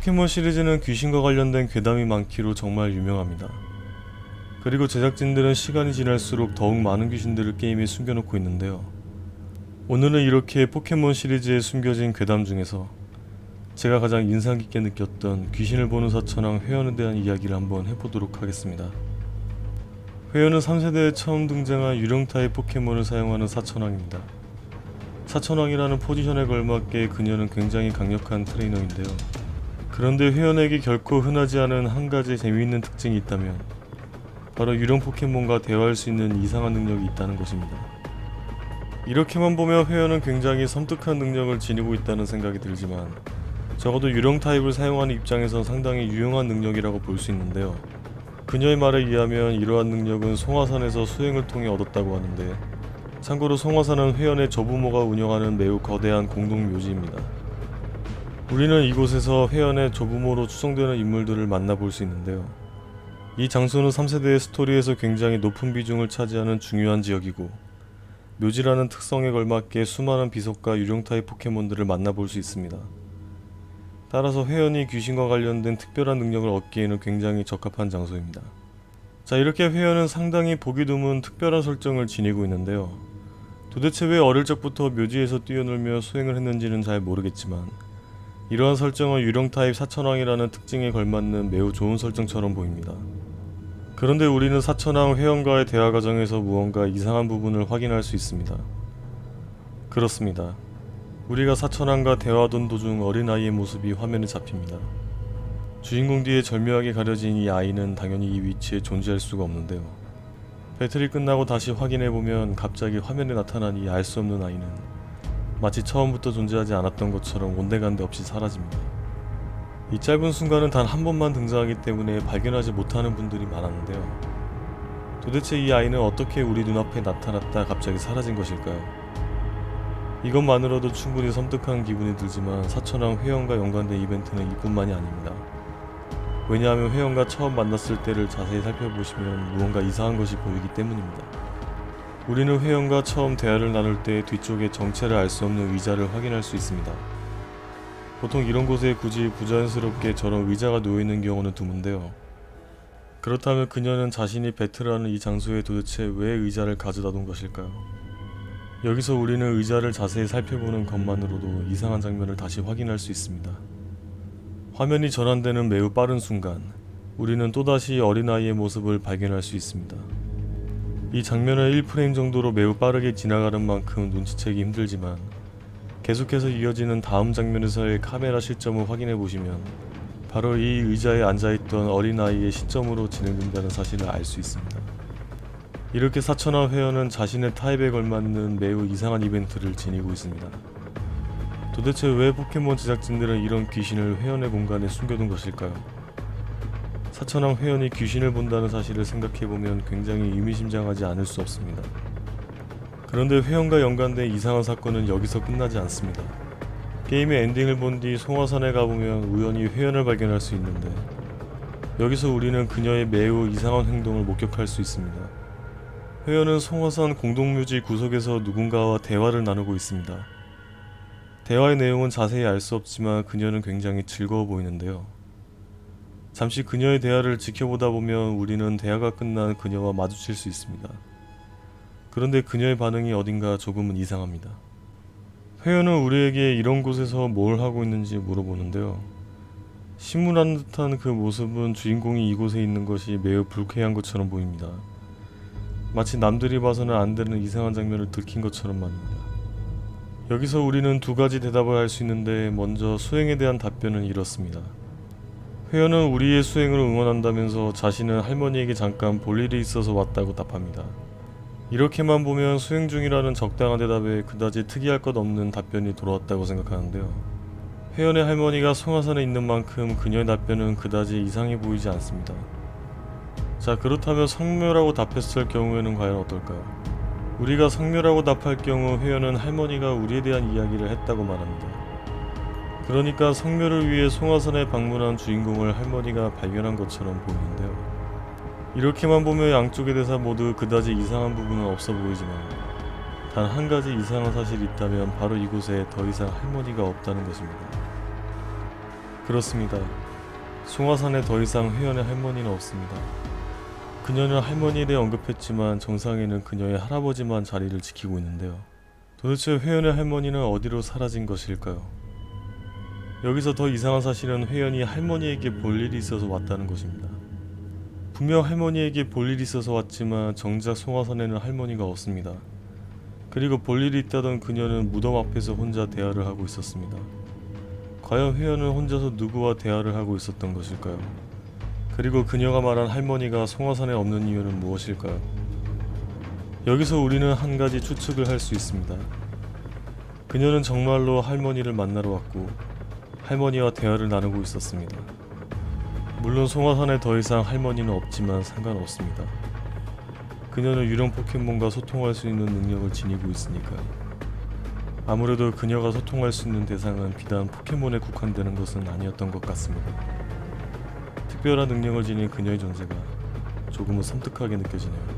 포켓몬 시리즈는 귀신과 관련된 괴담이 많기로 정말 유명합니다. 그리고 제작진들은 시간이 지날수록 더욱 많은 귀신들을 게임에 숨겨놓고 있는데요. 오늘은 이렇게 포켓몬 시리즈에 숨겨진 괴담 중에서 제가 가장 인상 깊게 느꼈던 귀신을 보는 사천왕 회원에 대한 이야기를 한번 해보도록 하겠습니다. 회원은 3세대에 처음 등장한 유령 타입 포켓몬을 사용하는 사천왕입니다. 사천왕이라는 포지션에 걸맞게 그녀는 굉장히 강력한 트레이너인데요. 그런데 회원에게 결코 흔하지 않은 한 가지 재미있는 특징이 있다면 바로 유령 포켓몬과 대화할 수 있는 이상한 능력이 있다는 것입니다. 이렇게만 보면 회원은 굉장히 섬뜩한 능력을 지니고 있다는 생각이 들지만 적어도 유령 타입을 사용하는 입장에선 상당히 유용한 능력이라고 볼 수 있는데요. 그녀의 말에 의하면 이러한 능력은 송화산에서 수행을 통해 얻었다고 하는데, 참고로 송화산은 회원의 조부모가 운영하는 매우 거대한 공동 묘지입니다. 우리는 이곳에서 회원의 조부모로 추정되는 인물들을 만나볼 수 있는데요. 이 장소는 3세대의 스토리에서 굉장히 높은 비중을 차지하는 중요한 지역이고, 묘지라는 특성에 걸맞게 수많은 비석과 유령 타입 포켓몬들을 만나볼 수 있습니다. 따라서 회원이 귀신과 관련된 특별한 능력을 얻기에는 굉장히 적합한 장소입니다. 자, 이렇게 회원은 상당히 보기 드문 특별한 설정을 지니고 있는데요. 도대체 왜 어릴 적부터 묘지에서 뛰어놀며 수행을 했는지는 잘 모르겠지만 이러한 설정은 유령 타입 사천왕이라는 특징에 걸맞는 매우 좋은 설정처럼 보입니다. 그런데 우리는 사천왕 회원과의 대화 과정에서 무언가 이상한 부분을 확인할 수 있습니다. 그렇습니다. 우리가 사천왕과 대화하던 도중 어린아이의 모습이 화면에 잡힙니다. 주인공 뒤에 절묘하게 가려진 이 아이는 당연히 이 위치에 존재할 수가 없는데요. 배틀이 끝나고 다시 확인해보면 갑자기 화면에 나타난 이 알 수 없는 아이는 마치 처음부터 존재하지 않았던 것처럼 온데간데 없이 사라집니다. 이 짧은 순간은 단 한 번만 등장하기 때문에 발견하지 못하는 분들이 많았는데요. 도대체 이 아이는 어떻게 우리 눈앞에 나타났다 갑자기 사라진 것일까요? 이것만으로도 충분히 섬뜩한 기분이 들지만 사천왕 회원과 연관된 이벤트는 이뿐만이 아닙니다. 왜냐하면 회원과 처음 만났을 때를 자세히 살펴보시면 무언가 이상한 것이 보이기 때문입니다. 우리는 회원과 처음 대화를 나눌 때 뒤쪽에 정체를 알 수 없는 의자를 확인할 수 있습니다. 보통 이런 곳에 굳이 부자연스럽게 저런 의자가 놓여있는 경우는 드문데요. 그렇다면 그녀는 자신이 배틀하는 이 장소에 도대체 왜 의자를 가져다 둔 것일까요? 여기서 우리는 의자를 자세히 살펴보는 것만으로도 이상한 장면을 다시 확인할 수 있습니다. 화면이 전환되는 매우 빠른 순간 우리는 또다시 어린아이의 모습을 발견할 수 있습니다. 이 장면은 1프레임 정도로 매우 빠르게 지나가는 만큼 눈치채기 힘들지만 계속해서 이어지는 다음 장면에서의 카메라 시점을 확인해보시면 바로 이 의자에 앉아있던 어린아이의 시점으로 진행된다는 사실을 알 수 있습니다. 이렇게 사천왕 회원은 자신의 타입에 걸맞는 매우 이상한 이벤트를 지니고 있습니다. 도대체 왜 포켓몬 제작진들은 이런 귀신을 회원의 공간에 숨겨둔 것일까요? 사천왕 회원이 귀신을 본다는 사실을 생각해보면 굉장히 의미심장하지 않을 수 없습니다. 그런데 회원과 연관된 이상한 사건은 여기서 끝나지 않습니다. 게임의 엔딩을 본 뒤 송화산에 가보면 우연히 회원을 발견할 수 있는데 여기서 우리는 그녀의 매우 이상한 행동을 목격할 수 있습니다. 회원은 송화산 공동묘지 구석에서 누군가와 대화를 나누고 있습니다. 대화의 내용은 자세히 알 수 없지만 그녀는 굉장히 즐거워 보이는데요. 잠시 그녀의 대화를 지켜보다 보면 우리는 대화가 끝난 그녀와 마주칠 수 있습니다. 그런데 그녀의 반응이 어딘가 조금은 이상합니다. 회원은 우리에게 이런 곳에서 뭘 하고 있는지 물어보는데요. 심문한 듯한 그 모습은 주인공이 이곳에 있는 것이 매우 불쾌한 것처럼 보입니다. 마치 남들이 봐서는 안 되는 이상한 장면을 들킨 것처럼 말입니다. 여기서 우리는 두 가지 대답을 할 수 있는데 먼저 수행에 대한 답변은 이렇습니다. 회원은 우리의 수행을 응원한다면서 자신은 할머니에게 잠깐 볼 일이 있어서 왔다고 답합니다. 이렇게만 보면 수행 중이라는 적당한 대답에 그다지 특이할 것 없는 답변이 돌아왔다고 생각하는데요. 회원의 할머니가 송화산에 있는 만큼 그녀의 답변은 그다지 이상해 보이지 않습니다. 자, 그렇다면 성묘라고 답했을 경우에는 과연 어떨까요? 우리가 성묘라고 답할 경우 회원은 할머니가 우리에 대한 이야기를 했다고 말합니다. 그러니까 성묘를 위해 송화산에 방문한 주인공을 할머니가 발견한 것처럼 보이는데요. 이렇게만 보면 양쪽의 대사 모두 그다지 이상한 부분은 없어 보이지만 단 한 가지 이상한 사실이 있다면 바로 이곳에 더 이상 할머니가 없다는 것입니다. 그렇습니다. 송화산에 더 이상 회원의 할머니는 없습니다. 그녀는 할머니에 대해 언급했지만 정상에는 그녀의 할아버지만 자리를 지키고 있는데요. 도대체 회원의 할머니는 어디로 사라진 것일까요? 여기서 더 이상한 사실은 회원이 할머니에게 볼 일이 있어서 왔다는 것입니다. 분명 할머니에게 볼 일이 있어서 왔지만 정작 송화산에는 할머니가 없습니다. 그리고 볼 일이 있다던 그녀는 무덤 앞에서 혼자 대화를 하고 있었습니다. 과연 회원은 혼자서 누구와 대화를 하고 있었던 것일까요? 그리고 그녀가 말한 할머니가 송화산에 없는 이유는 무엇일까요? 여기서 우리는 한 가지 추측을 할 수 있습니다. 그녀는 정말로 할머니를 만나러 왔고 할머니와 대화를 나누고 있었습니다. 물론 송화산에 더 이상 할머니는 없지만 상관없습니다. 그녀는 유령 포켓몬과 소통할 수 있는 능력을 지니고 있으니까요. 아무래도 그녀가 소통할 수 있는 대상은 비단 포켓몬에 국한되는 것은 아니었던 것 같습니다. 특별한 능력을 지닌 그녀의 존재가 조금은 섬뜩하게 느껴지네요.